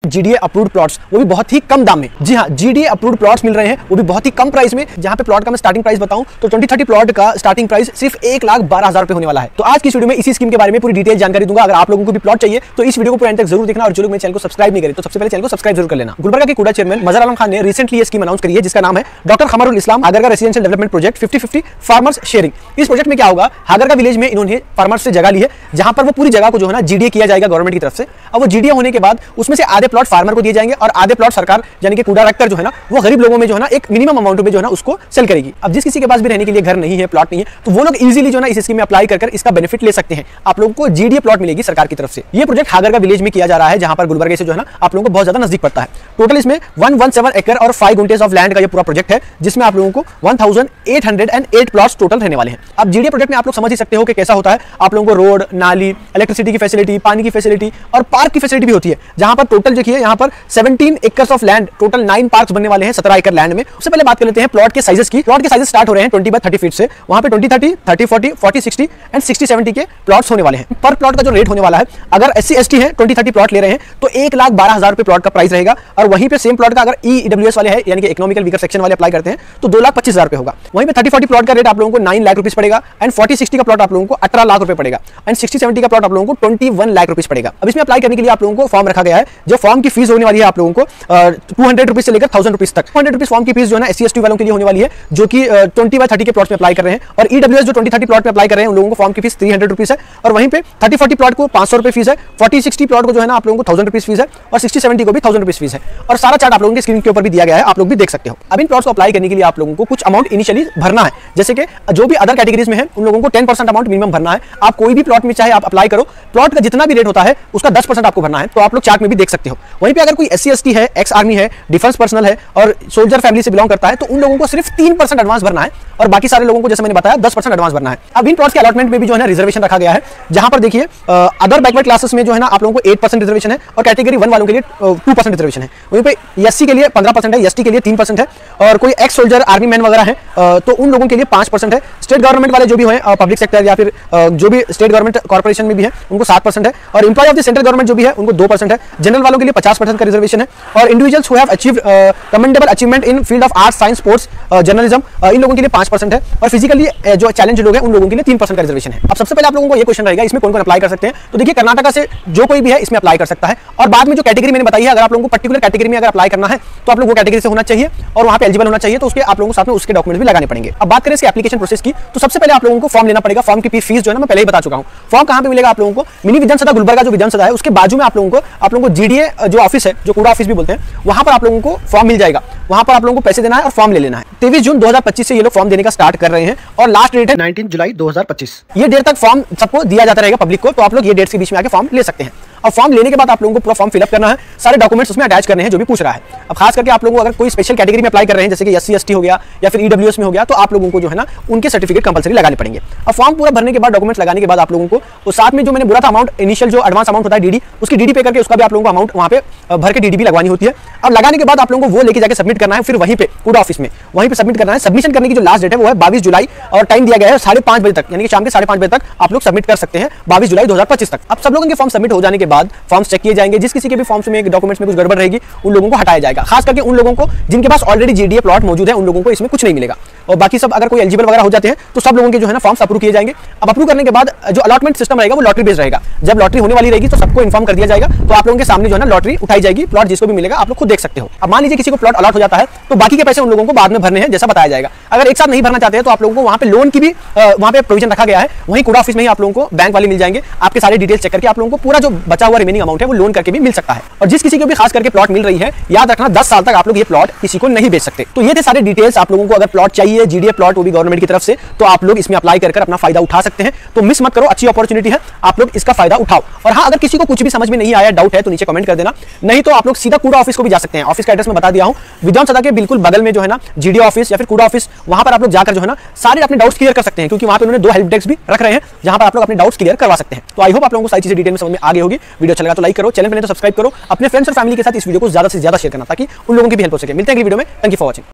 GDA approved plots, वो भी बहुत ही कम दाम में। जी हाँ, जीडीए अप्रूव्ड प्लॉट्स मिल रहे हैं, वो भी बहुत ही कम प्राइस में। जहां पे प्लॉट का मैं स्टार्टिंग प्राइस बताऊं तो 20-30 प्लॉट का स्टार्टिंग प्राइस सिर्फ 1,12,000 रुपए होने वाला है। तो आज की वीडियो में इसी स्कीम के बारे में पूरी डिटेल जानकारी दूंगा। अगर आप लोगों को भी प्लॉट चाहिए तो इस वीडियो को पूरा अंत तक जरूर देखना, और जो लोग मेरे चैनल को सब्सक्राइब नहीं करें तो सबसे पहले चैनल को सब्सक्राइब जरूर कर लेना। गुलबर्गा के कुड़ा चेयरमैन मजहर आलम खान ने रिसेंटली ये स्कीम अनाउंस करी है, जिसका नाम है doctor Khamrul Islam Hagarga residential development project 50-50 farmers sharing. इस प्रोजेक्ट में क्या होगा, हागरगा विलेज में इन्होंने फार्मर्स से जगह ली है, जहां पर वो पूरी जगह को जो है ना जीडीए किया जाएगा गवर्नमेंट की तरफ से। अब वो जीडीए होने के बाद उसमें से आधे प्लॉट फार्मर को दिए जाएंगे और आधे प्लॉट सरकार यानी कि कूड़ा रखकर जो है ना वो गरीब लोगों में जो है ना एक मिनिमम अमाउंट में जो है ना उसको सेल करेगी। अब जिस किसी के पास भी रहने के लिए घर नहीं है, प्लॉट नहीं है, तो वो लोग इजीली जो है ना इस स्कीम में अप्लाई कर इसका बेनिफिट ले सकते हैं। आप लोगों को जीडीए प्लॉट मिलेगी सरकार की तरफ से। ये प्रोजेक्ट हागरगा विलेज में किया जा रहा है, जहां पर गुलबर्गा से जो है ना आप लोगों को बहुत ज्यादा नजदीक पड़ता है। टोटल इसमें 117 एकड़ और 5 गुंटेज ऑफ लैंड का ये पूरा प्रोजेक्ट है, जिसमें आप लोगों को 1808 प्लॉट्स टोटल रहने वाले हैं। अब जीडीए प्रोजेक्ट में आप लोग समझ ही सकते हो कि कैसा होता है। आप लोगों को रोड, नाली, इलेक्ट्रिसिटी की फैसिलिटी, पानी की फैसिलिटी और पार्क की फैसिलिटी भी होती है। जहां पर टोटल देखिए यहाँ पर 17 acres of land, total 9 parks बनने वाले हैं 17 एकड़ लैंड में। उससे पहले बात कर लेते हैं प्लॉट के साइजेस की। प्लॉट के साइजेस स्टार्ट हो रहे हैं 20 बाय 30 फीट से, वहां पे 20-30, 30-40, 40-60 एंड 60-70 के प्लॉट्स होने वाले हैं। पर प्लॉट का जो रेट होने वाला है, अगर SC/ST है 20-30 प्लॉट ले रहे हैं तो 1,12,000 रुपए प्लॉट का प्राइस रहेगा। और वहीं पे सेम प्लॉट का अगर EWS वाले हैं यानी कि इकोनॉमिकल वीकर सेक्शन वाले अप्लाई करते हैं तो 2,25,000 रुपए होगा। वहीं पे 30-40 प्लॉट का रेट आप लोगों को 9 लाख रुपीस पड़ेगा एंड 40-60 का प्लॉट आप लोगों को 18 लाख रुपए पड़ेगा एंड 60-70 का प्लॉट आप लोगों को 21 लाख रुपीस पड़ेगा। अब इसमें अप्लाई करने के लिए आप लोगों को फॉर्म रखा गया है। जो फॉर्म की फीस होने वाली है आप लोगों को 200 रुपीस से लेकर 1000 रुपीस तक। 200 रुपीस फॉर्म की फीस जो है ना SC/ST वालों के लिए होने वाली है, जो कि 20 बाय 30 के प्लॉट में अप्लाई कर रहे हैं। और EWS जो 20-30 प्लॉट में अप्लाई कर रहे हैं उन लोगों को फॉर्म की फीस 300 रुपीस है। और वहीं पे 30-40 प्लॉट को 500 रुपए फीस है, 40-60 प्लॉट को जो है ना आप लोगों को 1000 रुपीस फीस है और 60-70 को भी 1000 रुपीस फीस है। और सारा चार्ट आप लोगों के स्क्रीन के ऊपर भी दिया गया है, आप लोग भी देख सकते हो। अब इन प्लॉट्स को अप्लाई करने के लिए आप लोगों को कुछ अमाउंट इनिशियली भरना है, जैसे कि जो भी अदर कैटेगरीज में है उन लोगों को 10% अमाउंट मिनिमम भरना है। आप कोई भी प्लॉट में चाहे आप अप्लाई करो, प्लॉट का जितना भी रेट होता है उसका 10% आपको भरना है। तो आप लोग चार्ट में भी देख सकते हो। वहीं पे अगर कोई SC/ST है, एक्स आर्मी है, डिफेंस पर्सनल है और सोल्जर फैमिली से बिलोंग करता है तो उन लोगों को सिर्फ 3% एडवांस भरना है और बाकी सारे लोगों को जैसे मैंने बताया 10% एडवांस भरना है। अब इन प्लॉट्स के अलॉटमेंट में भी जो है ना रिजर्वेशन रखा गया है, जहां पर देखिए अदर बैकवर्ड क्लासेस में जो है ना आप लोगों को 8% रिजर्वेशन है और कैटेगरी 1 वालों के लिए 2% रिजर्वेशन है। वहीं पे SC के लिए 15% है, ST के लिए 3% है और कोई एक्स सोल्जर आर्मी मैन वगैरह है तो उन लोगों के लिए 5% है। स्टेट गवर्नमेंट वाले जो भी है पब्लिक सेक्टर या फिर जो भी स्टेट गवर्नमेंट कॉर्पोरेशन में भी है उनको 7% है और employ of the central government जो भी है उनको 2% है। जनरल वालों के लिए 50% का रिजर्वेशन है और individuals who have achieved commendable achievement in field of arts, science, sports, journalism in लोगों के लिए 5% है और फिजिकली जो चैलेंज लोग हैं उन लोगों के लिए 3% का रिजर्वेशन है। अब सबसे पहले आप लोगों को ये क्वेश्चन रहेगा इसमें कौन-कौन अप्लाई कर सकते हैं। तो देखिए कर्नाटका से जो कोई भी है इसमें अप्लाई कर सकता है और बाद में जो कैटेगरी मैंने बताई है, अगर आप लोगों को पर्टिकुलर कैटेगरी में अगर अप्लाई करना है तो आप लोग वो कैटेगरी से होना चाहिए और वहां पे एलिजिबल होना चाहिए, तो उसके आप लोगों को साथ में उसके डॉक्यूमेंट्स भी लगाने पड़ेंगे। अब बात करें इसके एप्लीकेशन प्रोसेस की, तो सबसे पहले आप लोगों को फॉर्म लेना पड़ेगा। फॉर्म की फीस जो है ना मैं पहले ही बता चुका हूं। फॉर्म कहां पे मिलेगा आप लोगों को, मिनी विधानसभा गुलबर्गा जो विधानसभा है उसके बाजू में आप लोगों को जीडीए जो ऑफिस है, जो कूड़ा ऑफिस भी बोलते हैं, वहां पर आप लोगों को फॉर्म मिल जाएगा। वहां पर आप लोगों को पैसे देना है और फॉर्म ले लेना है। 23 जून 2025 से ये लोग फॉर्म देने का स्टार्ट कर रहे हैं और लास्ट डेट है 19 जुलाई 2025। ये डेट तक फॉर्म सबको दिया जाता रहेगा पब्लिक को, तो आप लोग ये डेट के बीच में आके फॉर्म ले सकते हैं। अब फॉर्म लेने के बाद आप लोगों को पूरा फॉर्म फिलअप करना है, सारे डॉक्यूमेंट्स उसमें अटैच करने हैं जो भी पूछ रहा है। अब खास करके आप लोगों को अगर कोई स्पेशल कैटेगरी में अप्लाई कर रहे हैं जैसे कि SC/ST हो गया या फिर EWS में हो गया, तो आप लोगों को जो है ना उनके सर्टिफिकेट कंपलसरी लगाने पड़ेंगे। अब फॉर्म पूरा भरने के बाद, डॉक्यूमेंट्स लगाने के बाद आप लोगों को वो साथ में जो मैंने बोला था अमाउंट, इनिशियल जो एडवांस अमाउंट होता है DD, उसकी DD पे करके उसका भी आप लोगों को अमाउंट वहां पे भर के DD भी लगवानी होती है। अब लगाने के बाद आप लोगों को वो लेके जाके सबमिट करना है, फिर वहीं पे कूड़ा ऑफिस में वहीं पे सबमिट करना है। सबमिशन करने की जो लास्ट डेट है वो है 22 जुलाई और टाइम दिया गया है 5:30 बजे तक, यानी कि शाम के 5:30 बजे तक आप लोग सबमिट कर सकते हैं 22 जुलाई 2025 तक। अब सब लोगों के फॉर्म सबमिट हो जाने के बाद फॉर्म्स चेक किए जाएंगे। जिस किसी के भी फॉर्म्स में डॉक्यूमेंट्स में कुछ गड़बड़ रहेगी उन लोगों को हटाया जाएगा। खास करके उन लोगों को जिनके पास ऑलरेडी जीडीए प्लॉट मौजूद है उन लोगों को इसमें कुछ नहीं मिलेगा और बाकी सब अगर कोई एलिजिबल वगैरह हो जाते हैं तो सब लोगों के जो है ना फॉर्म्स अप्रूव किए जाएंगे। अब अप्रूव करने के बाद जो अलॉटमेंट सिस्टम रहेगा वो लॉटरी बेस्ड रहेगा। जब लॉटरी होने वाली रहेगी तो सबको इन्फॉर्म कर दिया जाएगा, तो आप लोगों के सामने जो है ना लॉटरी उठाई जाएगी, प्लॉट जिसको भी मिलेगा आप लोग खुद देख सकते हो। अब मान लीजिए किसी को प्लॉट अलॉट हो जाता है तो बाकी के पैसे उन लोगों को बाद में भरने हैं जैसा बताया जाएगा। अगर एक साथ नहीं भरना चाहते हैं तो आप लोगों को वहां पे लोन की भी वहां पे प्रोविजन रखा गया है। वहीं कूड़ा ऑफिस में ही आप लोगों को बैंक वाले मिल जाएंगे, आपके सारे डिटेल्स चेक करके आप लोगों को पूरा जो बचा हुआ रिमेनिंग अमाउंट है वो लोन करके भी मिल सकता है। और जिस किसी को भी खास करके प्लॉट मिल रही है, याद रखना 10 साल तक आप लोग ये प्लॉट किसी को नहीं बेच सकते। तो ये थे सारे डिटेल्स। आप लोगों को अगर प्लॉट चाहिए जीडीए प्लॉट वो भी गवर्नमेंट की तरफ से, तो आप लोग इसमें अप्लाई कर अपना फायदा उठा सकते हैं। तो मिस मत करो, अच्छी अपॉर्चुनिटी है, आप लोग इसका फायदा उठाओ। और हाँ, अगर किसी को कुछ भी समझ में नहीं आया, डाउट है तो नीचे कमेंट कर देना, नहीं तो आप लोग सीधा कूड़ा ऑफिस को भी जा सकते हैं। ऑफिस का एड्रेस मैं बता दिया हूं, विधानसभा के बिल्कुल बगल में जो है ना जीडीए ऑफिस या फिर कूड़ा ऑफिस, वहां पर आप लोग जाकर जो है ना सारे अपने डाउट्स क्लियर कर सकते हैं, क्योंकि वहां पर उन्होंने 2 हेल्प डेस्क भी रख रहे हैं जहां पर आप लोग अपने डाउट्स क्लियर करवा सकते हैं। तो आई होप आप लोगों को सारी चीजें डिटेल में समझ में आ गई होगी। वीडियो अच्छा लगा तो लाइक करो, चैनल पर नहीं तो सब्सक्राइब करो, अपने फ्रेंड्स और फैमिली के साथ इस वीडियो को ज्यादा से ज्यादा शेयर करना ताकि उन लोगों की भी हेल्प हो सके। मिलते हैं अगली वीडियो में। Thank you for watching.